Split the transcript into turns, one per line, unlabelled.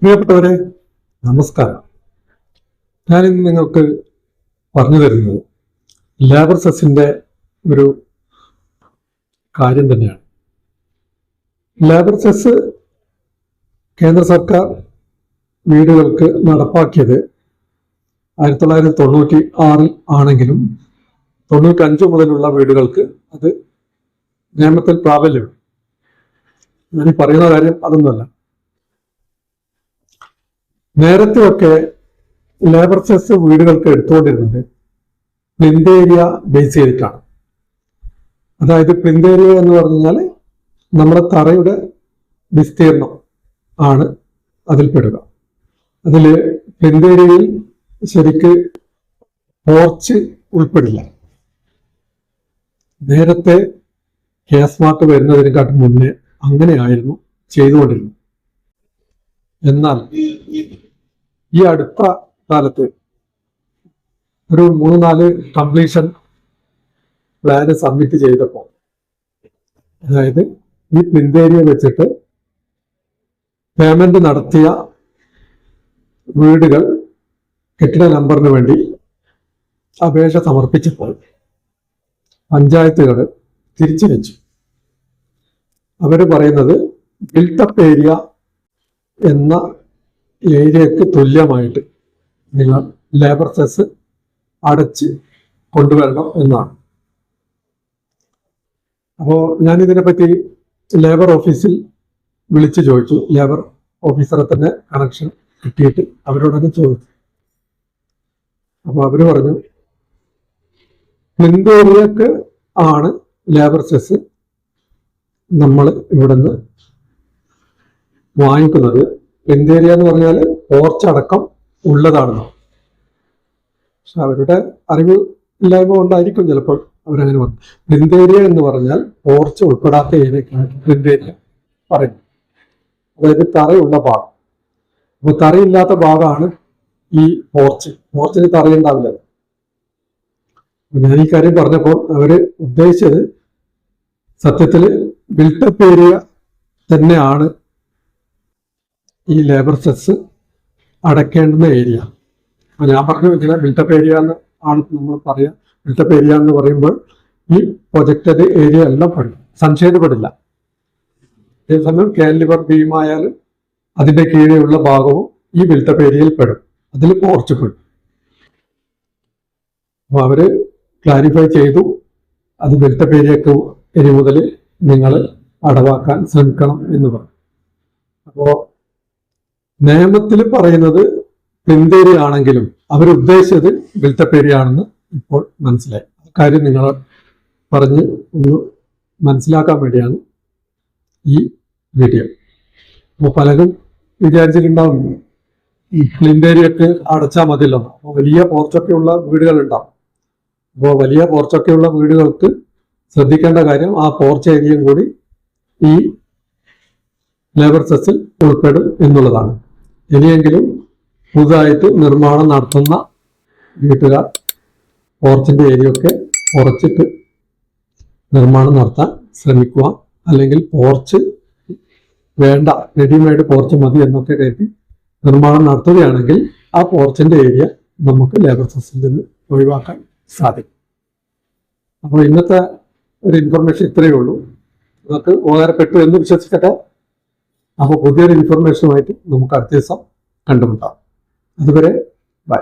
പ്രിയപ്പെട്ടവരെ, നമസ്കാരം. ഞാനിന്ന് നിങ്ങൾക്ക് പറഞ്ഞു തരുന്നത് ലേബർ സെസ്സിന്റെ ഒരു കാര്യം തന്നെയാണ്. ലേബർ സെസ് കേന്ദ്ര സർക്കാർ വീടുകൾക്ക് നടപ്പാക്കിയത് 1996 ആണെങ്കിലും 95 മുതലുള്ള വീടുകൾക്ക് അത് നിയമത്തിൽ പ്രാബല്യമുണ്ട്. ഞാൻ പറയുന്ന കാര്യം അതൊന്നുമല്ല. നേരത്തെയൊക്കെ ലേബർ സെസ് വീടുകൾക്ക് എടുത്തുകൊണ്ടിരുന്നത് പ്ലിന്ത് ഏരിയ ബേസ് ചെയ്തിട്ടാണ്. അതായത് പ്ലിന്ത് ഏരിയ എന്ന് പറഞ്ഞാൽ നമ്മുടെ തറയുടെ വിസ്തീർണം ആണ് അതിൽ പെടുക. അതിൽ പ്ലിന്ത് ഏരിയയിൽ ശരിക്ക് പോർച്ച് ഉൾപ്പെടില്ല. നേരത്തെ സ്മാർട്ട് വരുന്നതിനെക്കാട്ടും മുന്നേ അങ്ങനെയായിരുന്നു ചെയ്തുകൊണ്ടിരുന്നത്. എന്നാൽ ഈ അടുത്ത കാലത്ത് ഒരു 3-4 കംപ്ലീഷൻ പ്ലാന് സബ്മിറ്റ് ചെയ്തപ്പോൾ, അതായത് ഈ പ്ലിന്ത് ഏരിയ വെച്ചിട്ട് പേയ്മെന്റ് നടത്തിയ വീടുകൾ കെട്ടിട നമ്പറിന് വേണ്ടി അപേക്ഷ സമർപ്പിച്ചപ്പോൾ പഞ്ചായത്തുകൾ തിരിച്ചു വെച്ചു. അവർ പറയുന്നത് ബിൽട്ടപ്പ് ഏരിയ എന്ന ഏരിയക്ക് തുല്യമായിട്ട് നിങ്ങൾ ലേബർ സെസ് അടച്ച് കൊണ്ടുവരണം എന്നാണ്. അപ്പോൾ ഞാനിതിനെപ്പറ്റി ലേബർ ഓഫീസിൽ വിളിച്ചു ചോദിച്ചു. ലേബർ ഓഫീസറെ തന്നെ കണക്ഷൻ കിട്ടിയിട്ട് അവരോടൊക്കെ ചോദിച്ചു. അപ്പോൾ അവർ പറഞ്ഞു പ്ലിന്ത് ഏരിയക്ക് ആണ് ലേബർ സെസ് നമ്മൾ ഇവിടുന്ന് വാങ്ങിക്കുന്നത്. പ്ലിന്ത് ഏരിയ എന്ന് പറഞ്ഞാൽ പോർച്ചടക്കം ഉള്ളതാണെന്നോ. പക്ഷെ അവരുടെ അറിവ് ഇല്ലായ്മ കൊണ്ടായിരിക്കും ചിലപ്പോൾ അവരങ്ങനെ പറഞ്ഞു. പ്ലിന്ത് ഏരിയ എന്ന് പറഞ്ഞാൽ പോർച്ച് ഉൾപ്പെടാത്ത ഏരിയക്കാണ് പ്ലിന്ത് ഏരിയ പറയുന്നത്. അതായത് തറയുള്ള ഭാഗം. അപ്പൊ തറയില്ലാത്ത ഭാഗമാണ് ഈ പോർച്ച്. പോർച്ചിന് തറയുണ്ടാവില്ല. ഞാൻ ഈ കാര്യം പറഞ്ഞപ്പോൾ അവര് ഉദ്ദേശിച്ചത് സത്യത്തിൽ ബിൽട്ടപ്പ് ഏരിയ തന്നെയാണ് ഈ ലേബർ സെസ് അടയ്ക്കേണ്ടുന്ന ഏരിയ. അപ്പൊ ഞാൻ പറഞ്ഞു ഇങ്ങനെ ബിൽട്ടപ്പ് ഏരിയ എന്ന് ആണ് നമ്മൾ പറയാം. ബിൽട്ടപ്പ് ഏരിയ എന്ന് പറയുമ്പോൾ ഈ പ്രൊജക്റ്റഡ് ഏരിയ എല്ലാം പെടും, സംശയപ്പെടില്ല. അതേസമയം കാൻലിവർ ബീമായാലും അതിന്റെ കീഴെയുള്ള ഭാഗവും ഈ ബിൽട്ടപ്പ് ഏരിയയിൽ പെടും, അതിൽ പോർച്ച് പെടും. അപ്പൊ അവര് ക്ലാരിഫൈ ചെയ്തു, അത് ബിൽട്ടപ്പ് ഏരിയക്ക് ഇനി മുതൽ നിങ്ങൾ അടവാക്കാൻ ശ്രമിക്കണം എന്ന് പറഞ്ഞു. അപ്പോ നിയമത്തിൽ പറയുന്നത് പ്ലിന്ത് ഏരിയ ആണെങ്കിലും അവരുദ്ദേശിച്ചത് ബിൽട്ടപ്പ് ഏരിയ ആണെന്ന് ഇപ്പോൾ മനസ്സിലായി. ആ കാര്യം നിങ്ങൾ പറഞ്ഞ് ഒന്ന് മനസ്സിലാക്കാൻ വേണ്ടിയാണ് ഈ വീഡിയോ. അപ്പോൾ പലരും വിചാരിച്ചിട്ടുണ്ടാവും ഈ പ്ലിന്ത് ഏരിയക്ക് അടച്ചാൽ മതിയല്ലോ. അപ്പോൾ വലിയ പോർച്ചൊക്കെയുള്ള വീടുകൾ ഉണ്ടാവും. അപ്പോൾ വലിയ പോർച്ചൊക്കെയുള്ള വീടുകൾക്ക് ശ്രദ്ധിക്കേണ്ട കാര്യം ആ പോർച്ച് ഏരിയയും കൂടി ഈ ലേബർ സെസ്സിൽ ഉൾപ്പെടും എന്നുള്ളതാണ്. ഇനിയെങ്കിലും പുതുതായിട്ട് നിർമ്മാണം നടത്തുന്ന വീട്ടുകാർ പോർച്ചിന്റെ ഏരിയ ഒക്കെ കുറച്ചിട്ട് നിർമ്മാണം നടത്താൻ ശ്രമിക്കുക. അല്ലെങ്കിൽ പോർച്ച് വേണ്ട, റെഡിമെയ്ഡ് പോർച്ച് മതി എന്നൊക്കെ കരുതി നിർമ്മാണം നടത്തുകയാണെങ്കിൽ ആ പോർച്ചിന്റെ ഏരിയ നമുക്ക് ലേബർ സെസ്സിൽ നിന്ന് ഒഴിവാക്കാൻ സാധിക്കും. അപ്പോൾ ഇന്നത്തെ ഒരു ഇൻഫർമേഷൻ ഇത്രയേ ഉള്ളൂ. നിങ്ങൾക്ക് ഉപകാരപ്പെട്ടു എന്ന് വിശ്വസിക്കട്ടെ. അപ്പോൾ പുതിയൊരു ഇൻഫർമേഷനുമായിട്ട് നമുക്ക് അടുത്ത ദിവസം കണ്ടുമുട്ടാം. അതുവരെ ബൈ.